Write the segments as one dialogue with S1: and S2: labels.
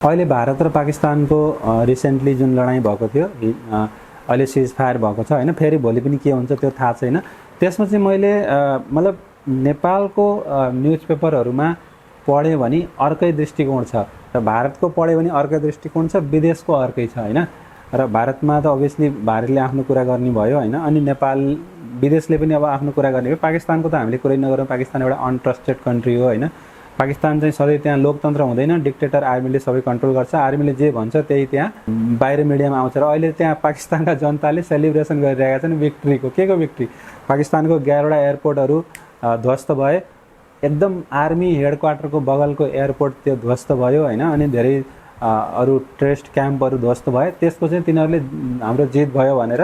S1: अहिले भारत र पाकिस्तानको रिसेन्टली जुन लडाईँ भएको थियो, अहिले सिज फायर भएको छ हैन, फेरि भोलि पनि के हुन्छ त्यो थाहा छैन। त्यसमा चाहिँ मैले मतलब नेपालको न्युज पेपरहरुमा पढ्यो भने अर्कै दृष्टिकोण छ र भारतको पढ्यो भने अर्कै दृष्टिकोण छ, विदेशको अर्कै छ हैन। र भारतमा त अभियसली भारतले आफ्नो कुरा गर्ने भयो हैन, अनि नेपाल विदेशले पनि अब आफ्नो कुरा गर्ने भयो। पाकिस्तानको त हामीले कुरै नगरौँ, पाकिस्तान एउटा अनट्रस्टेड कन्ट्री हो हैन। पाकिस्तान चाहिँ सधैँ त्यहाँ लोकतन्त्र हुँदैन, डिक्टेटर आर्मीले सबै कन्ट्रोल गर्छ, आर्मीले जे भन्छ त्यही त्यहाँ बाहिर मिडियामा आउँछ। र अहिले त्यहाँ पाकिस्तानका जनताले सेलिब्रेसन गरिरहेका छन् विक्ट्रीको। के को विक्ट्री? पाकिस्तानको 11वटा एयरपोर्टहरू ध्वस्त भए, एकदम आर्मी हेडक्वार्टरको बगलको एयरपोर्ट त्यो ध्वस्त भयो हैन, अनि धेरै अरू टेररिस्ट क्याम्पहरू ध्वस्त भए। त्यसको चाहिँ तिनीहरूले हाम्रो जित भयो भनेर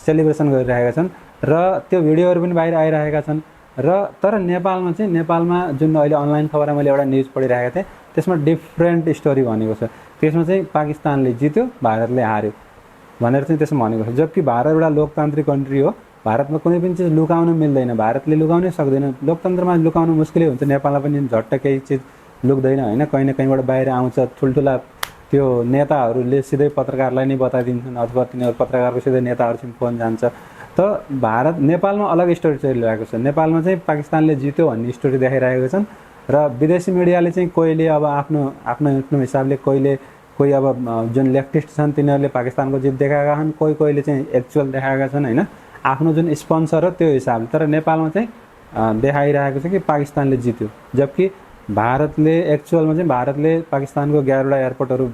S1: सेलिब्रेसन गरिरहेका छन् र त्यो भिडियोहरू पनि बाहिर आइरहेका छन्। र तर नेपालमा चाहिँ, नेपालमा जुन अहिले अनलाइन खबरमा मैले एउटा न्युज पढिरहेको थिएँ, त्यसमा डिफ्रेन्ट स्टोरी भनेको छ। त्यसमा चाहिँ पाकिस्तानले जित्यो, भारतले हार्यो भनेर चाहिँ त्यसमा भनेको छ। जबकि भारत एउटा लोकतान्त्रिक कन्ट्री हो, भारतमा कुनै पनि चिज लुकाउन मिल्दैन, भारतले लुकाउनै सक्दैन। लोकतन्त्रमा लुकाउन मुस्किलै हुन्छ, नेपालमा पनि झट्ट केही चिज लुक्दैन हैन, कहीँ न कहीँबाट बाहिर आउँछ। ठुल्ठुला त्यो नेताहरूले सिधै पत्रकारलाई नै बताइदिन्छन्, अथवा तिनीहरू पत्रकारको सिधै नेताहरूसँग फोन जान्छ। त भारत नेपालमा अलग स्टोरी चलिरहेको छ। नेपालमा चाहिँ पाकिस्तानले जित्यो भन्ने स्टोरी देखाइरहेको छन् र विदेशी मिडियाले चाहिँ कोहीले अब आफ्नो आफ्नो हिसाबले कोही अब जुन लेफ्टिस्ट छन् तिनीहरूले पाकिस्तानको जित देखाएका छन्, कोहीले चाहिँ एक्चुअल देखाएका छन् हैन, आफ्नो जुन स्पोन्सर हो त्यो हिसाबले। तर नेपालमा चाहिँ देखाइरहेको छ कि पाकिस्तानले जित्यो, जबकि भारतले एक्चुअलमा चाहिँ भारतले पाकिस्तानको 11वटा एयरपोर्टहरू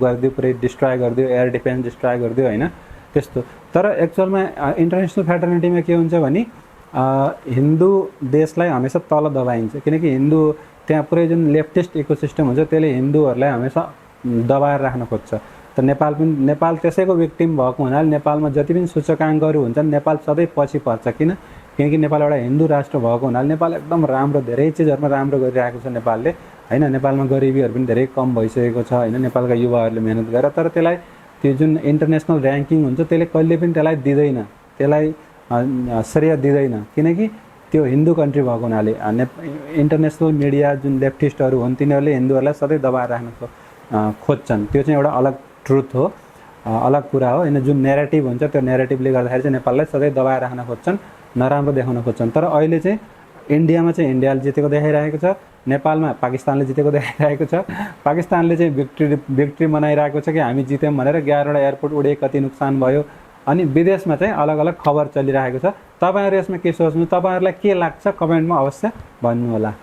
S1: गरिदियो, पुरै डिस्ट्रोय गरिदियो, एयर डिफेन्स डिस्ट्रोय गरिदियो हैन, त्यस्तो। तर एक्चुअलमा इन्टरनेसनल फ्याटर्निटीमा के हुन्छ भने हिन्दू देशलाई हमेसा तल दबाइन्छ, किनकि हिन्दू त्यहाँ पुरै जुन लेफ्टिस्ट इकोसिस्टम हुन्छ त्यसले हिन्दूहरूलाई हमेसा दबाएर राख्न खोज्छ। त नेपाल त्यसैको विक्टिम भएको हुनाले नेपालमा जति पनि सूचकाङ्कहरू हुन्छन् नेपाल सधैँ पछि पर्छ। किनकि नेपाल एउटा हिन्दू राष्ट्र भएको हुनाले नेपाल एकदम राम्रो, धेरै चिजहरूमा राम्रो गरिरहेको छ नेपालले हैन। नेपालमा गरिबीहरू पनि धेरै कम भइसकेको छ हैन, नेपालका युवाहरूले मेहनत गरेर। तर त्यसलाई त्यो जुन इन्टरनेसनल र्याङ्किङ हुन्छ त्यसले कहिले पनि त्यसलाई दिँदैन, त्यसलाई श्रेय दिँदैन, किनकि त्यो हिन्दू कन्ट्री भएको हुनाले। इन्टरनेसनल मिडिया जुन लेफ्टिस्टहरू हुन् तिनीहरूले हिन्दूहरूलाई सधैँ दबाएर राख्न खोज्छन्। त्यो चाहिँ एउटा अलग ट्रुथ हो, अलग कुरा हो हैन। जुन नेरेटिभ हुन्छ त्यो नेरेटिभले गर्दाखेरि चाहिँ नेपाललाई सधैँ दबाएर राख्न खोज्छन्, नराम्रो देखाउन खोज्छन्। तर अहिले चाहिँ इन्डियामा चाहिँ इन्डियाले जितेको देखाइरहेको छ, नेपालमा पाकिस्तानले जितेको देखाइरहेको छ। पाकिस्तानले चाहिँ भिक्ट्री मनाइरहेको छ कि हामी जित्यौँ भनेर, 11वटा एयरपोर्ट उडे, कति नोक्सान भयो। अनि विदेशमा चाहिँ अलग अलग खबर चलिरहेको छ। तपाईहरु यसमा के सोच्नु, तपाईहरुलाई के लाग्छ कमेन्टमा अवश्य भन्नु होला।